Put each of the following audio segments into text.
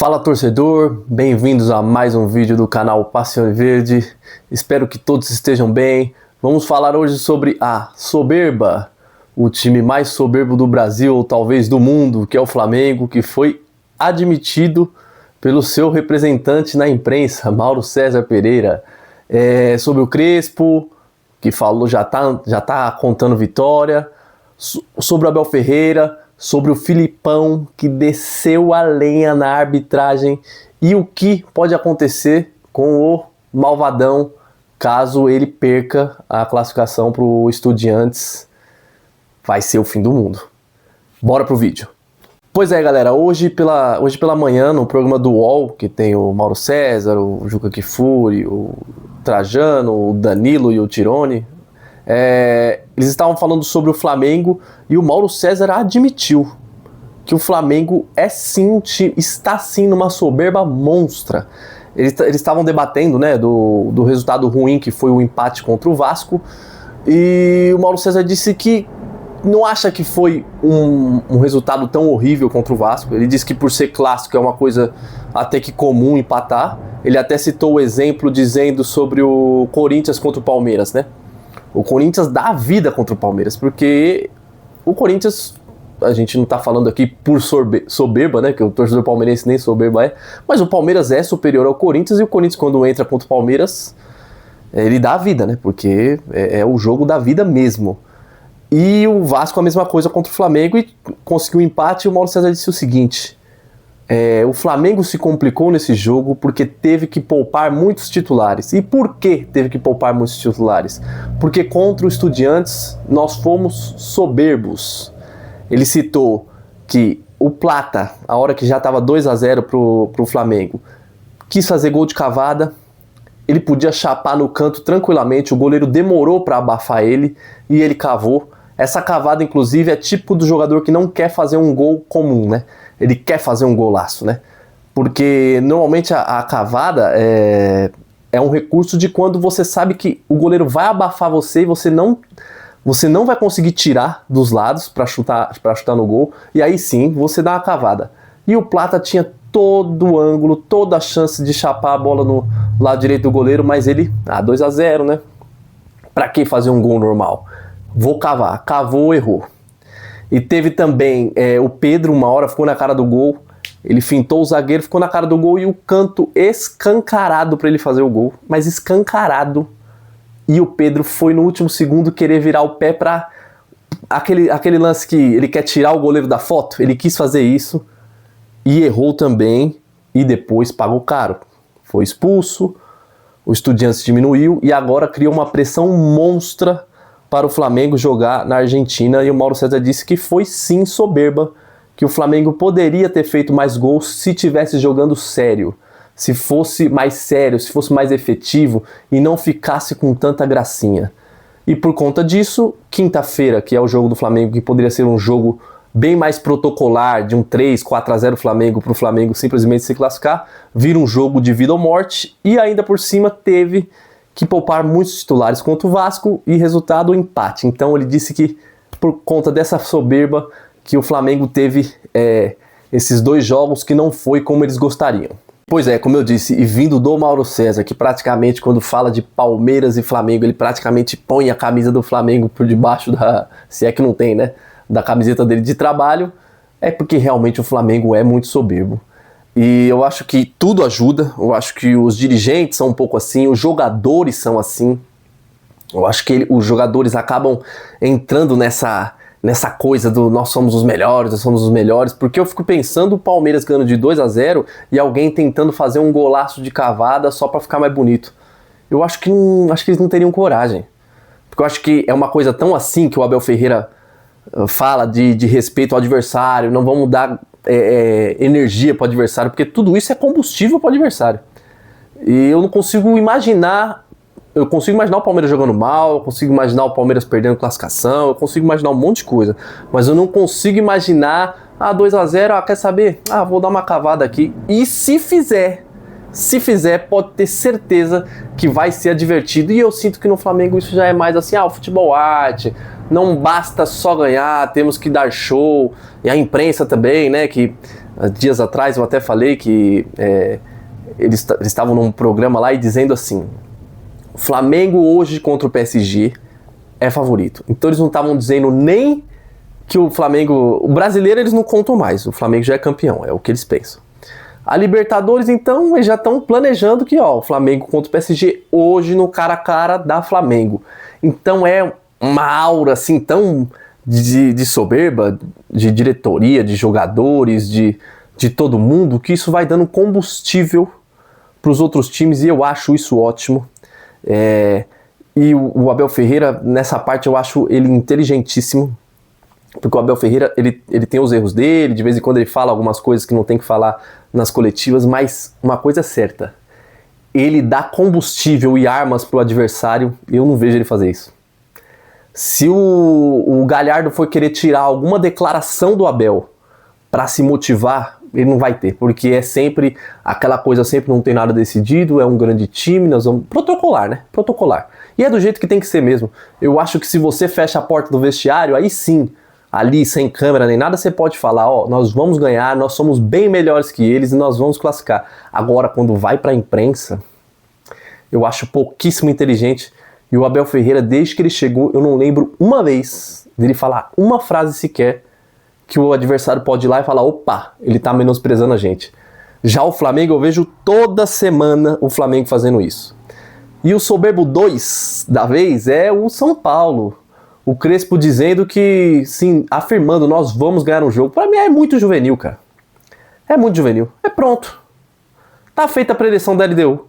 Fala torcedor, bem-vindos a mais um vídeo do canal Passione Verde. Espero que todos estejam bem. Vamos falar hoje sobre a soberba, o time mais soberbo do Brasil ou talvez do mundo, que é o Flamengo, que foi admitido pelo seu representante na imprensa, Mauro César Pereira, sobre o Crespo, que falou já tá contando vitória, sobre o Abel Ferreira, sobre o Filipão, que desceu a lenha na arbitragem, e o que pode acontecer com o Malvadão caso ele perca a classificação para o Estudiantes. Vai ser o fim do mundo. Bora pro vídeo. Pois é, galera, hoje pela manhã, no programa do UOL, que tem o Mauro César, o Juca Kfouri, o Trajano, o Danilo e o Tirone, eles estavam falando sobre o Flamengo e o Mauro César admitiu que o Flamengo está sim numa soberba monstra. Eles estavam debatendo, né, do resultado ruim que foi o empate contra o Vasco, e o Mauro César disse que não acha que foi um resultado tão horrível contra o Vasco. Ele disse que por ser clássico é uma coisa até que comum empatar. Ele até citou o exemplo dizendo sobre o Corinthians contra o Palmeiras, né? O Corinthians dá a vida contra o Palmeiras, porque o Corinthians, a gente não tá falando aqui por soberba, né, que o torcedor palmeirense nem soberba é, mas o Palmeiras é superior ao Corinthians, e o Corinthians, quando entra contra o Palmeiras, ele dá a vida, né, porque é o jogo da vida mesmo. E o Vasco a mesma coisa contra o Flamengo, e conseguiu um empate. E o Mauro César disse o seguinte: o Flamengo se complicou nesse jogo porque teve que poupar muitos titulares. E por que teve que poupar muitos titulares? Porque contra o Estudiantes nós fomos soberbos. Ele citou que o Plata, a hora que já estava 2-0 pro Flamengo, quis fazer gol de cavada. Ele podia chapar no canto tranquilamente, o goleiro demorou para abafar ele e ele cavou. Essa cavada, inclusive, é tipo do jogador que não quer fazer um gol comum, né? Ele quer fazer um golaço, né? Porque normalmente a cavada é um recurso de quando você sabe que o goleiro vai abafar você e você não vai conseguir tirar dos lados para chutar no gol, e aí sim você dá uma cavada. E o Plata tinha todo o ângulo, toda a chance de chapar a bola no lado direito do goleiro, mas ele, 2-0, né? Pra que fazer um gol normal? Vou cavar. Cavou, errou. E teve também o Pedro, uma hora ficou na cara do gol, ele fintou o zagueiro, ficou na cara do gol, e o canto escancarado para ele fazer o gol, mas escancarado, e o Pedro foi no último segundo querer virar o pé para aquele lance que ele quer tirar o goleiro da foto. Ele quis fazer isso e errou também, e depois pagou caro. Foi expulso, o Estudiantes diminuiu e agora criou uma pressão monstra para o Flamengo jogar na Argentina, e o Mauro César disse que foi sim soberba, que o Flamengo poderia ter feito mais gols se tivesse jogando sério, se fosse mais sério, se fosse mais efetivo e não ficasse com tanta gracinha. E por conta disso, quinta-feira, que é o jogo do Flamengo, que poderia ser um jogo bem mais protocolar, de um 3-4-0 Flamengo, para o Flamengo simplesmente se classificar, vira um jogo de vida ou morte, e ainda por cima teve que poupar muitos titulares contra o Vasco, e resultado, empate. Então ele disse que por conta dessa soberba que o Flamengo teve esses dois jogos que não foi como eles gostariam. Pois é, como eu disse, e vindo do Mauro César, que praticamente quando fala de Palmeiras e Flamengo, ele praticamente põe a camisa do Flamengo por debaixo se é que não tem, né, da camiseta dele de trabalho, é porque realmente o Flamengo é muito soberbo. E eu acho que tudo ajuda, eu acho que os dirigentes são um pouco assim, os jogadores são assim. Eu acho que os jogadores acabam entrando nessa coisa do nós somos os melhores, porque eu fico pensando o Palmeiras ganhando de 2-0 e alguém tentando fazer um golaço de cavada só para ficar mais bonito. Eu acho que eles não teriam coragem. Porque eu acho que é uma coisa tão assim que o Abel Ferreira fala de respeito ao adversário, não vamos dar energia para o adversário, porque tudo isso é combustível para o adversário. E eu não consigo imaginar. Eu consigo imaginar o Palmeiras jogando mal, eu consigo imaginar o Palmeiras perdendo classificação, eu consigo imaginar um monte de coisa, mas eu não consigo imaginar 2-0, quer saber? Vou dar uma cavada aqui. E se fizer, pode ter certeza que vai ser divertido. E eu sinto que no Flamengo isso já é mais assim, o futebol arte, não basta só ganhar, temos que dar show. E a imprensa também, né, que Dias atrás eu até falei que eles estavam num programa lá e dizendo assim: o Flamengo hoje contra o PSG é favorito. Então eles não estavam dizendo nem que o Flamengo... O brasileiro eles não contam mais, o Flamengo já é campeão, é o que eles pensam. A Libertadores, então, eles já estão planejando que o Flamengo contra o PSG hoje no cara a cara da Flamengo. Então é uma aura assim tão de soberba, de diretoria, de jogadores, de todo mundo, que isso vai dando combustível para os outros times, e eu acho isso ótimo. E o Abel Ferreira, nessa parte, eu acho ele inteligentíssimo, porque o Abel Ferreira, ele tem os erros dele, de vez em quando ele fala algumas coisas que não tem que falar nas coletivas, mas uma coisa é certa: ele dá combustível e armas pro adversário, e eu não vejo ele fazer isso. Se o Galhardo for querer tirar alguma declaração do Abel para se motivar, ele não vai ter, porque é sempre aquela coisa, sempre não tem nada decidido, é um grande time, nós vamos... Protocolar, né? Protocolar. E é do jeito que tem que ser mesmo. Eu acho que se você fecha a porta do vestiário, aí sim, ali sem câmera nem nada, você pode falar, nós vamos ganhar, nós somos bem melhores que eles e nós vamos classificar. Agora, quando vai pra imprensa, eu acho pouquíssimo inteligente. E o Abel Ferreira, desde que ele chegou, eu não lembro uma vez dele falar uma frase sequer que o adversário pode ir lá e falar: opa, ele tá menosprezando a gente. Já o Flamengo, eu vejo toda semana o Flamengo fazendo isso. E o soberbo 2 da vez é o São Paulo. O Crespo dizendo que, sim, afirmando, nós vamos ganhar um jogo. Pra mim é muito juvenil, cara. É muito juvenil. É pronto. Tá feita a predição da LDU.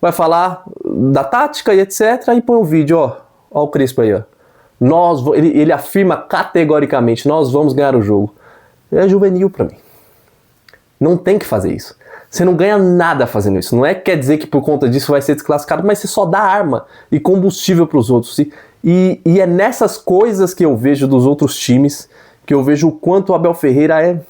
Vai falar da tática e etc. E põe um vídeo, ó o Crespo aí, ó. Ele afirma categoricamente: nós vamos ganhar o jogo. É juvenil pra mim. Não tem que fazer isso. Você não ganha nada fazendo isso. Não é que quer dizer que por conta disso vai ser desclassificado, mas você só dá arma e combustível pros outros. E é nessas coisas que eu vejo dos outros times, que eu vejo o quanto o Abel Ferreira é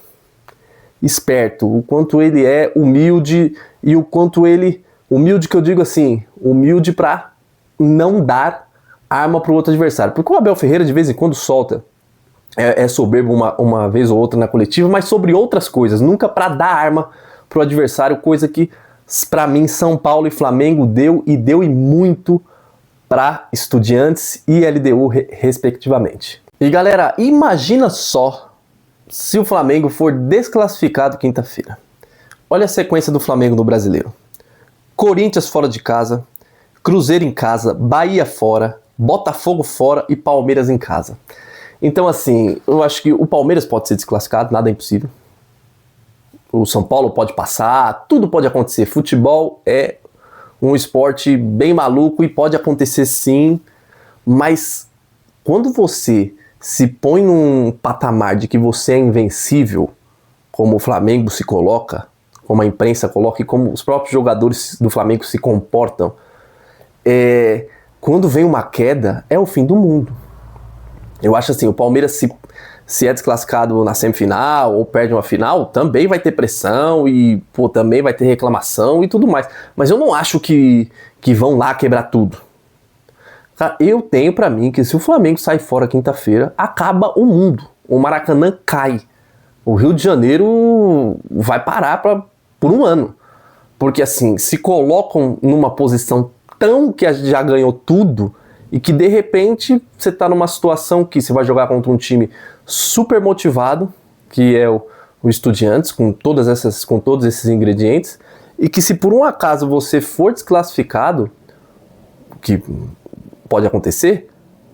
esperto, o quanto ele é humilde, e o quanto ele... Humilde que eu digo assim, humilde pra não dar arma pro outro adversário. Porque o Abel Ferreira de vez em quando solta, é soberbo uma vez ou outra na coletiva, mas sobre outras coisas, nunca pra dar arma pro adversário, coisa que pra mim São Paulo e Flamengo deu e muito para Estudiantes e LDU respectivamente. E galera, imagina só se o Flamengo for desclassificado quinta-feira. Olha a sequência do Flamengo no Brasileiro: Corinthians fora de casa, Cruzeiro em casa, Bahia fora, Botafogo fora e Palmeiras em casa. Então assim, eu acho que o Palmeiras pode ser desclassificado, nada é impossível. O São Paulo pode passar, tudo pode acontecer. Futebol é um esporte bem maluco e pode acontecer sim, mas quando você se põe num patamar de que você é invencível, como o Flamengo se coloca, como a imprensa coloca e como os próprios jogadores do Flamengo se comportam, quando vem uma queda, é o fim do mundo. Eu acho assim, o Palmeiras se é desclassificado na semifinal ou perde uma final, também vai ter pressão e também vai ter reclamação e tudo mais. Mas eu não acho que vão lá quebrar tudo. Cara, eu tenho pra mim que se o Flamengo sair fora quinta-feira, acaba o mundo. O Maracanã cai. O Rio de Janeiro vai parar por um ano. Porque assim, se colocam numa posição tão que já ganhou tudo, e que de repente você tá numa situação que você vai jogar contra um time super motivado, que é o Estudiantes, com todos esses ingredientes, e que se por um acaso você for desclassificado, que pode acontecer,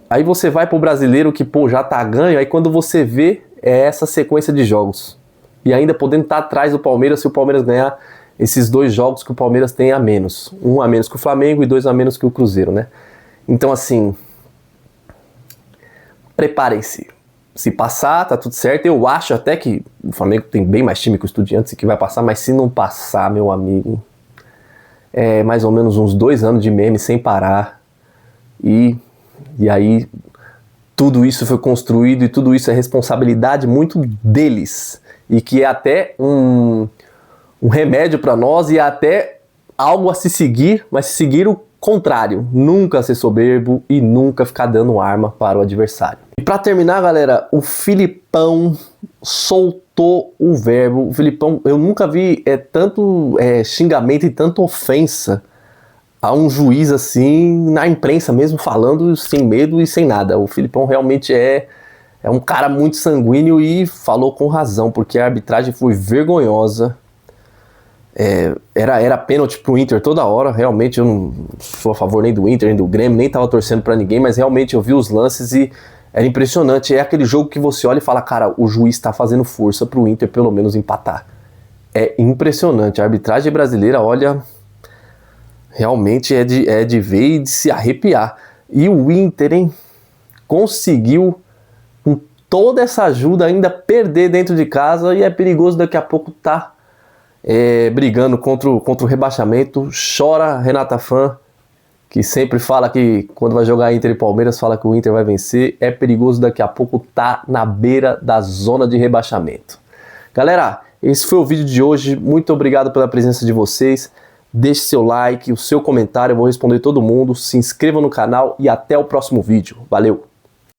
aí você vai pro Brasileiro que já tá ganho, aí quando você vê é essa sequência de jogos. E ainda podendo estar atrás do Palmeiras se o Palmeiras ganhar esses 2 jogos que o Palmeiras tem a menos. 1 a menos que o Flamengo e 2 a menos que o Cruzeiro, né? Então assim, preparem-se. Se passar, tá tudo certo. Eu acho até que o Flamengo tem bem mais time que o Estudiantes e que vai passar, mas se não passar, meu amigo, é mais ou menos uns 2 anos de meme sem parar. E aí tudo isso foi construído e tudo isso é responsabilidade muito deles. E que é até um remédio para nós e é até algo a se seguir, mas seguir o contrário, nunca ser soberbo e nunca ficar dando arma para o adversário. E para terminar, galera, o Filipão soltou faltou o verbo. O Filipão, eu nunca vi tanto xingamento e tanta ofensa a um juiz assim, na imprensa mesmo, falando sem medo e sem nada. O Filipão realmente é um cara muito sanguíneo e falou com razão, porque a arbitragem foi vergonhosa. Era pênalti pro Inter toda hora. Realmente eu não sou a favor nem do Inter, nem do Grêmio, nem tava torcendo pra ninguém, mas realmente eu vi os lances e era impressionante. É aquele jogo que você olha e fala, cara, o juiz tá fazendo força pro Inter pelo menos empatar. É impressionante. A arbitragem brasileira, olha, realmente é de ver e de se arrepiar. E o Inter, hein, conseguiu, com toda essa ajuda, ainda perder dentro de casa, e é perigoso daqui a pouco tá brigando contra o rebaixamento. Chora Renata Fã, que sempre fala que quando vai jogar Inter e Palmeiras, fala que o Inter vai vencer. É perigoso daqui a pouco tá na beira da zona de rebaixamento. Galera, esse foi o vídeo de hoje. Muito obrigado pela presença de vocês. Deixe seu like, o seu comentário, eu vou responder todo mundo. Se inscreva no canal e até o próximo vídeo. Valeu!